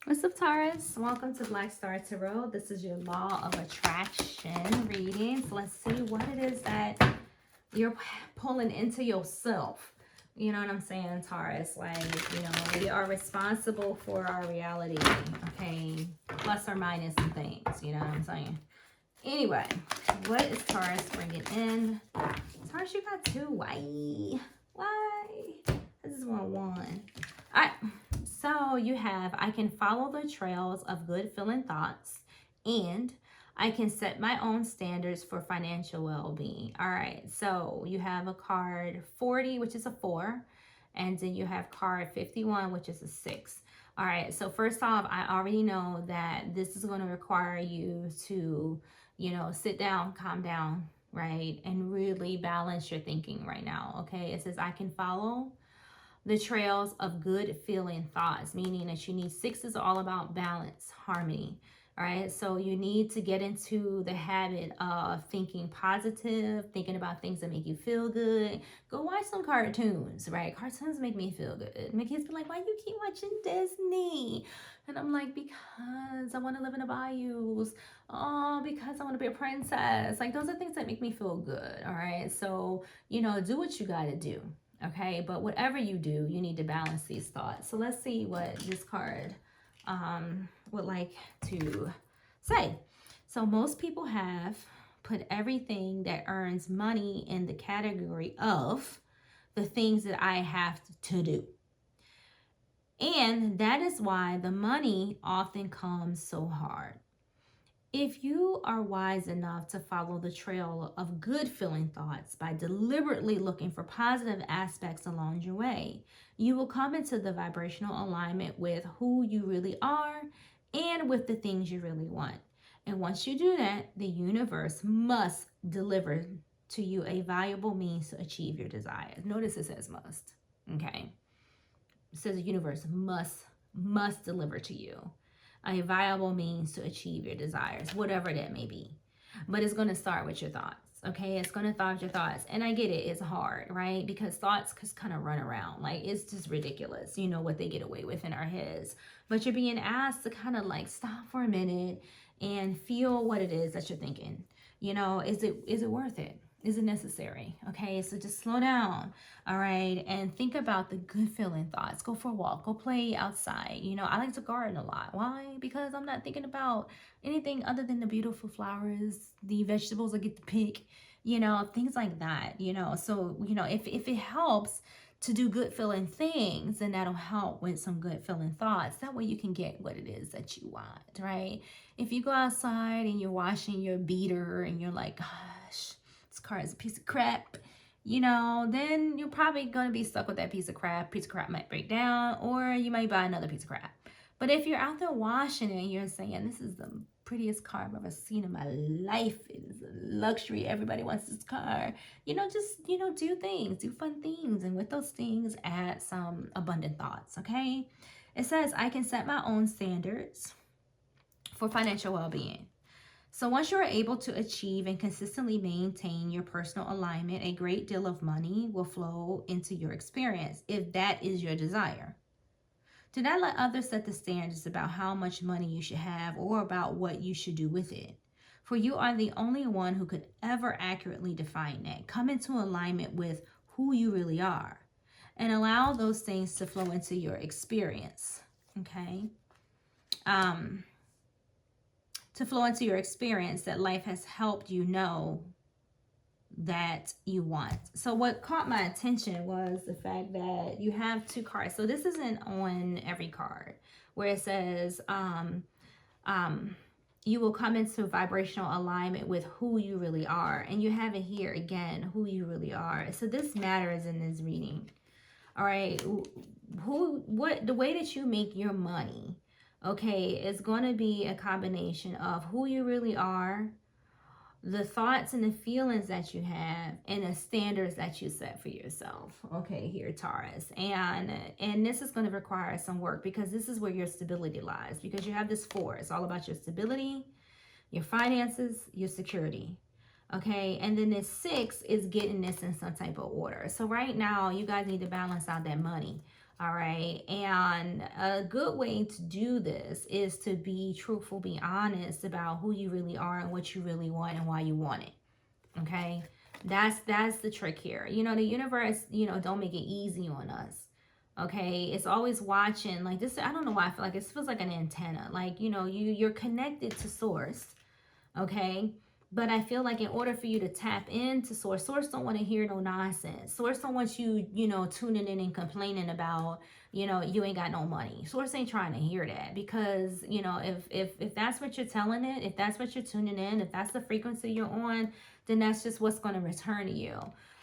What's up, Taurus? Welcome to Black Star Tarot. This is your Law of Attraction reading. So let's see what it is that you're pulling into yourself. You know what I'm saying, Taurus? Like, we are responsible for our reality, okay? Plus or minus some things, you know what I'm saying? Anyway, what is Taurus bringing in? Taurus, you got two. Why? This is 1-1. All right. So you have, I can follow the trails of good feeling thoughts, and I can set my own standards for financial well-being. All right, so you have a card 40, which is a 4, and then you have card 51, which is a 6. All right, so first off, I already know that this is going to require you to, sit down, calm down, right, and really balance your thinking right now, okay? It says, I can follow the trails of good feeling thoughts, meaning that you need 6 is all about balance, harmony. All right, so you need to get into the habit of thinking positive, thinking about things that make you feel good. Go watch some cartoons, right? Cartoons make me feel good. My kids be like, why you keep watching Disney? And I'm like, because I want to live in the bayous. Oh, because I want to be a princess. Like, those are things that make me feel good, all right? So, do what you got to do. Okay, but whatever you do, you need to balance these thoughts. So let's see what this card would like to say. So most people have put everything that earns money in the category of the things that I have to do. And that is why the money often comes so hard. If you are wise enough to follow the trail of good feeling thoughts by deliberately looking for positive aspects along your way, you will come into the vibrational alignment with who you really are and with the things you really want. And once you do that, the universe must deliver to you a valuable means to achieve your desires. Notice it says must, okay? It says the universe must deliver to you a viable means to achieve your desires, whatever that may be. But it's going to start with your thoughts, okay? It's going to start with your thoughts. And I get it, it's hard, right? Because thoughts just kind of run around. Like, it's just ridiculous, what they get away with in our heads. But you're being asked to kind of like stop for a minute and feel what it is that you're thinking. Is it worth it? Is it necessary? Okay, so just slow down, all right, and think about the good feeling thoughts. Go for a walk, go play outside. I like to garden a lot. Why? Because I'm not thinking about anything other than the beautiful flowers, the vegetables I get to pick, things like that, So, if it helps to do good feeling things, then that'll help with some good feeling thoughts. That way you can get what it is that you want, right? If you go outside and you're washing your beater and you're like, gosh, this car is a piece of crap, then you're probably going to be stuck with that piece of crap. Piece of crap might break down, or you might buy another piece of crap. But if you're out there washing it and you're saying, this is the prettiest car I've ever seen in my life, it is a luxury, everybody wants this car, just, do things, do fun things. And with those things, add some abundant thoughts, okay? It says, I can set my own standards for financial well-being. So once you're able to achieve and consistently maintain your personal alignment, a great deal of money will flow into your experience if that is your desire. Do not let others set the standards about how much money you should have or about what you should do with it. For you are the only one who could ever accurately define that. Come into alignment with who you really are and allow those things to flow into your experience, okay? To flow into your experience that life has helped you know that you want. So what caught my attention was the fact that you have 2 cards. So this isn't on every card where it says you will come into vibrational alignment with who you really are. And you have it here again, who you really are. So this matters in this reading. All right. The way that you make your money, okay, is going to be a combination of who you really are, the thoughts and the feelings that you have, and the standards that you set for yourself. Okay, here, Taurus. And this is going to require some work because this is where your stability lies. Because you have this 4. It's all about your stability, your finances, your security. Okay, and then this 6 is getting this in some type of order. So right now, you guys need to balance out that money. All right. And a good way to do this is to be truthful, be honest about who you really are and what you really want and why you want it. Okay. That's the trick here. You know, the universe, don't make it easy on us. Okay. It's always watching like this. I don't know why I feel like it feels like an antenna. Like, you're connected to source. Okay. But I feel like in order for you to tap into source don't want to hear no nonsense. Source don't want you, tuning in and complaining about, you ain't got no money. Source ain't trying to hear that, because, if that's what you're telling it, if that's what you're tuning in, if that's the frequency you're on, then that's just what's going to return to you.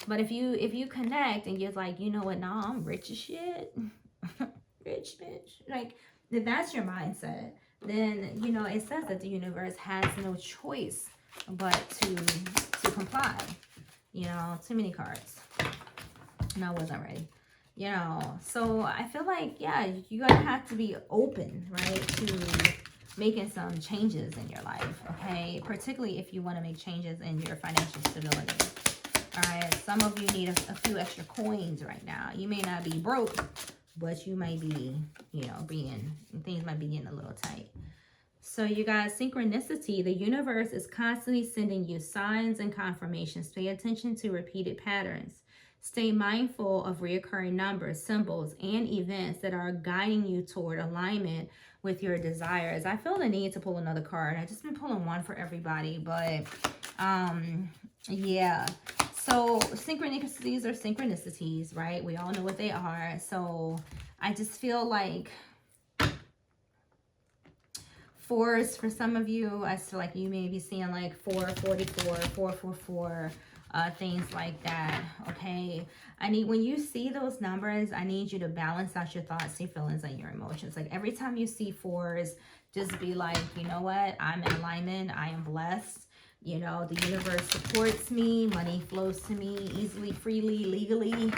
But if you connect and you're like, you know what, nah, I'm rich as shit. Rich bitch. Like, if that's your mindset, then it says that the universe has no choice but to comply. Too many cards. No, I wasn't ready. So I feel like, yeah, you're gonna have to be open, right, to making some changes in your life. Okay, particularly if you want to make changes in your financial stability. All right, some of you need a few extra coins right now. You may not be broke, but you might be, things might be getting a little tight. So you guys, synchronicity, the universe is constantly sending you signs and confirmations. Pay attention to repeated patterns. Stay mindful of reoccurring numbers, symbols, and events that are guiding you toward alignment with your desires. I feel the need to pull another card. I've just been pulling one for everybody, but yeah. So synchronicities are synchronicities, right? We all know what they are. So I just feel like fours for some of you, I feel like you may be seeing like 444, 444, things like that. Okay, when you see those numbers, I need you to balance out your thoughts, your feelings, and your emotions. Like every time you see fours, just be like, you know what, I'm in alignment, I am blessed. The universe supports me, money flows to me easily, freely, legally,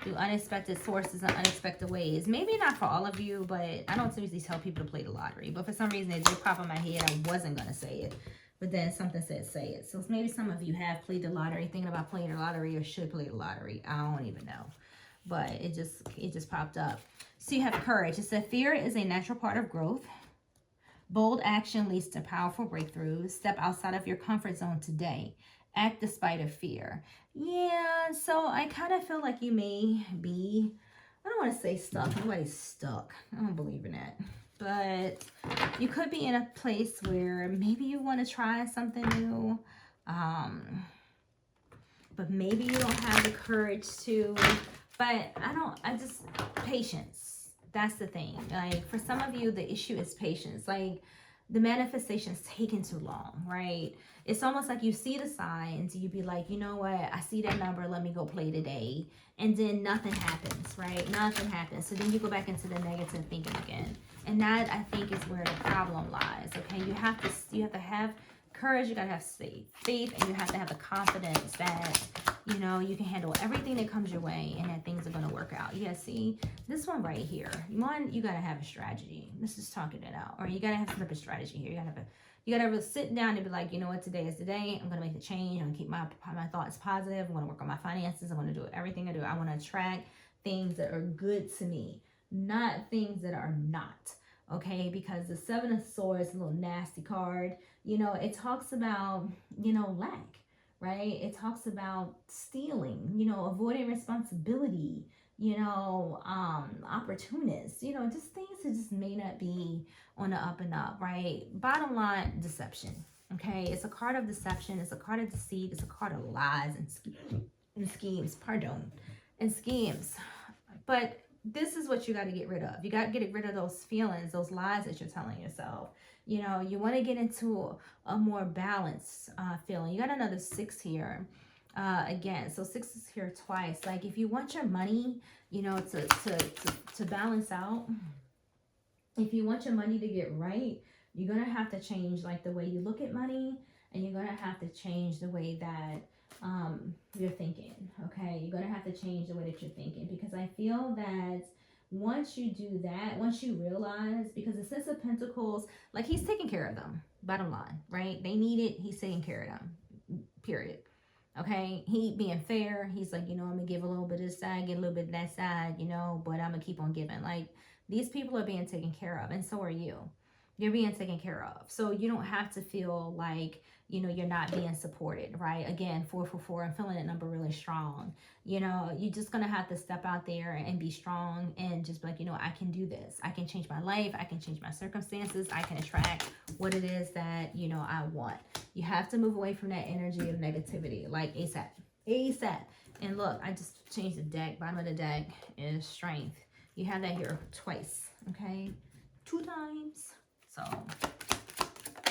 through unexpected sources and unexpected ways. Maybe not for all of you, but I don't usually tell people to play the lottery. But for some reason, it did pop in my head. I wasn't going to say it, but then something said say it. So maybe some of you have played the lottery, thinking about playing the lottery, or should play the lottery. I don't even know. But it just popped up. So you have courage. It said fear is a natural part of growth. Bold action leads to powerful breakthroughs. Step outside of your comfort zone today. Act despite of fear. Yeah, so I kind of feel like you may be, I don't want to say stuck. Nobody's stuck. I don't believe in that. But you could be in a place where maybe you want to try something new. But maybe you don't have the courage to. But patience. That's the thing. Like for some of you, the issue is patience. Like the manifestation's taking too long, right? It's almost like you see the signs, you be like, you know what, I see that number, let me go play today. And then nothing happens, right? Nothing happens. So then you go back into the negative thinking again. And that, I think, is where the problem lies, okay? You have to have courage, you gotta have faith, and you have to have the confidence that, you can handle everything that comes your way and that things are going to work out. Yeah, see, this one right here. One, you got to have a strategy. This is talking it out. Or you got to have some type of strategy here. You got to really sit down and be like, you know what, today is the day. I'm going to make the change. I'm going to keep my thoughts positive. I'm going to work on my finances. I'm going to do everything I do. I want to attract things that are good to me, not things that are not. Okay, because the Seven of Swords, a little nasty card, it talks about, lack. Right? It talks about stealing, avoiding responsibility, opportunists, just things that just may not be on the up and up, right? Bottom line, deception. Okay, it's a card of deception, it's a card of deceit, it's a card of lies and schemes, and schemes. But this is what you got to get rid of. You got to get rid of those feelings, those lies that you're telling yourself. You want to get into a more balanced feeling. You got another 6 here again. So 6 is here twice. Like if you want your money, to balance out, if you want your money to get right, you're going to have to change like the way you look at money, and you're going to have to change the way that you're thinking. Okay, you're going to have to change the way that you're thinking, because I feel that once you do that, once you realize, because the Six of Pentacles, like he's taking care of them, bottom line, right? They need it, he's taking care of them, period. Okay, he being fair. He's like, I'm gonna give a little bit of this side, get a little bit of that side, but I'm gonna keep on giving. Like, these people are being taken care of, and so are you. You're being taken care of, so you don't have to feel like you're not being supported, right? Again, 444. I'm feeling that number really strong. You're just gonna have to step out there and be strong and just be like, I can do this. I can change my life. I can change my circumstances. I can attract what it is that I want. You have to move away from that energy of negativity, like ASAP. ASAP. And look, I just changed the deck. Bottom of the deck is strength. You have that here twice, okay? 2 times. So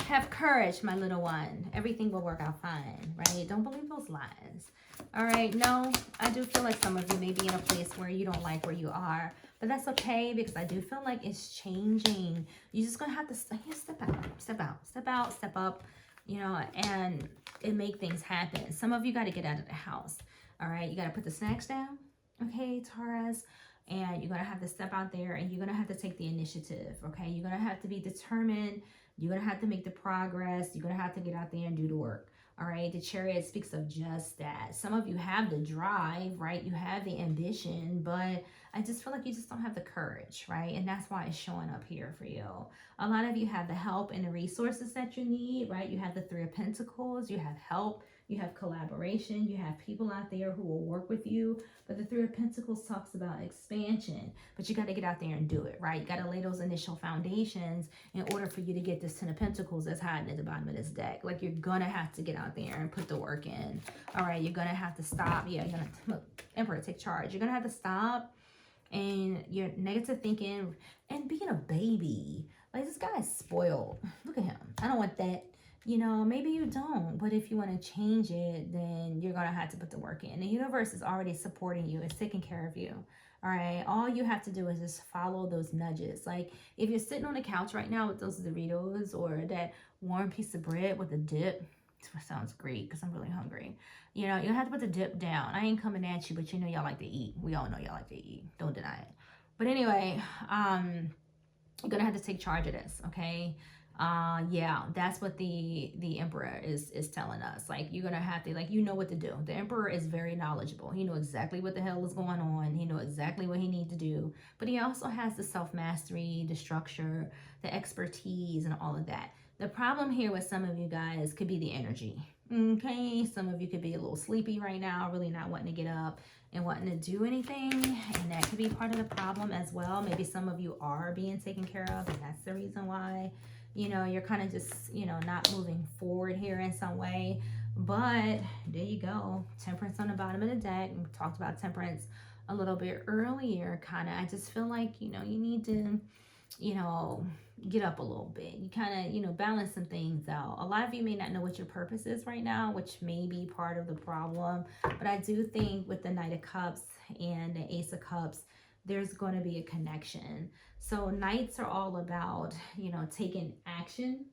have courage, my little one. Everything will work out fine, right? Don't believe those lies. All right. No, I do feel like some of you may be in a place where you don't like where you are, but that's okay because I do feel like it's changing. You're just going to have to step out, step up, and make things happen. Some of you got to get out of the house. All right. You got to put the snacks down. Okay, Taurus. And you're going to have to step out there and you're going to have to take the initiative. Okay. You're going to have to be determined. You're going to have to make the progress. You're going to have to get out there and do the work. All right. The Chariot speaks of just that. Some of you have the drive, right? You have the ambition, but I just feel like you just don't have the courage, right? And that's why it's showing up here for you. A lot of you have the help and the resources that you need, right? You have the 3 of Pentacles. You have help. You have collaboration. You have people out there who will work with you. But the 3 of Pentacles talks about expansion. But you got to get out there and do it, right? You got to lay those initial foundations in order for you to get this 10 of Pentacles that's hiding at the bottom of this deck. Like, you're going to have to get out there and put the work in. All right, you're going to have to stop. Yeah, you're going to, look, Emperor, take charge. You're going to have to stop and your negative thinking and being a baby. Like, this guy is spoiled. Look at him. I don't want that. Maybe you don't, but if you want to change it, then you're going to have to put the work in. The universe is already supporting you. It's taking care of you. All right. All you have to do is just follow those nudges. Like, if you're sitting on the couch right now with those Doritos or that warm piece of bread with a dip, it sounds great because I'm really hungry. You have to put the dip down. I ain't coming at you, but y'all like to eat. We all know y'all like to eat. Don't deny it. But anyway, you're going to have to take charge of this. Okay. Yeah, that's what the Emperor is telling us. Like, you're gonna have to, like, what to do. The Emperor is very knowledgeable. He knows exactly what the hell is going on. He knows exactly what he needs to do, but he also has the self-mastery, the structure, the expertise, and all of that. The problem here with some of you guys could be the energy. Okay, some of you could be a little sleepy right now, really not wanting to get up and wanting to do anything, and that could be part of the problem as well. Maybe some of you are being taken care of, and that's the reason why you're kind of just, not moving forward here in some way. But there you go. Temperance on the bottom of the deck. We talked about temperance a little bit earlier, kind of. I just feel like, you need to, get up a little bit. You kind of, balance some things out. A lot of you may not know what your purpose is right now, which may be part of the problem. But I do think with the Knight of Cups and the Ace of Cups, there's going to be a connection. So Knights are all about, taking action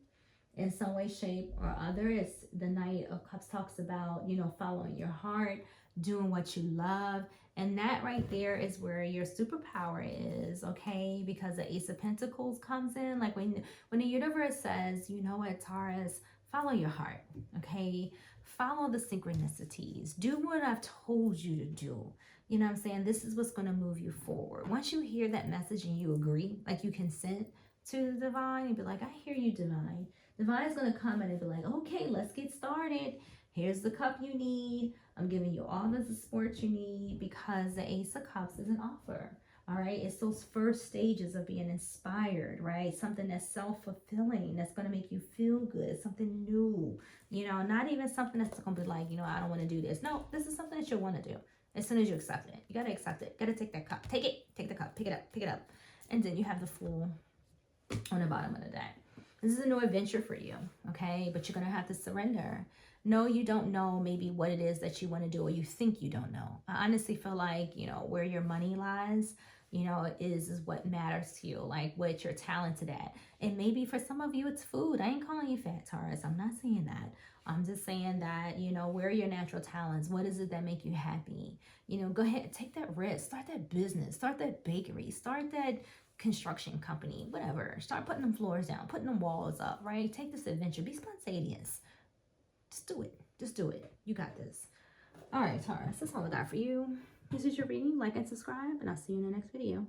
in some way, shape, or other. It's the Knight of Cups talks about, following your heart, doing what you love. And that right there is where your superpower is, okay? Because the Ace of Pentacles comes in. Like, when the universe says, you know what, Taurus, follow your heart, okay? Follow the synchronicities. Do what I've told you to do. You know what I'm saying? This is what's going to move you forward. Once you hear that message and you agree, like you consent to the divine, and be like, I hear you, divine. Divine is going to come in and be like, okay, let's get started. Here's the cup you need. I'm giving you all the support you need, because the Ace of Cups is an offer. All right. It's those first stages of being inspired, right? Something that's self-fulfilling, that's going to make you feel good. Something new, not even something that's going to be like, I don't want to do this. No, this is something that you want to do. As soon as you accept it, you got to accept it. Got to take that cup. Take it. Take the cup. Pick it up. And then you have the Fool on the bottom of the deck. This is a new adventure for you, okay? But you're going to have to surrender. No, you don't know maybe what it is that you want to do, or you think you don't know. I honestly feel like, where your money lies, is what matters to you, like what you're talented at. And maybe for some of you, it's food. I ain't calling you fat, Taurus. I'm not saying that. I'm just saying that, where are your natural talents? What is it that make you happy? Go ahead, take that risk. Start that business. Start that bakery. Start that construction company, whatever. Start putting them floors down, putting them walls up, right? Take this adventure. Be spontaneous. Just do it. Just do it. You got this. All right, Taurus, that's all I got for you. This is your reading. Like and subscribe, and I'll see you in the next video.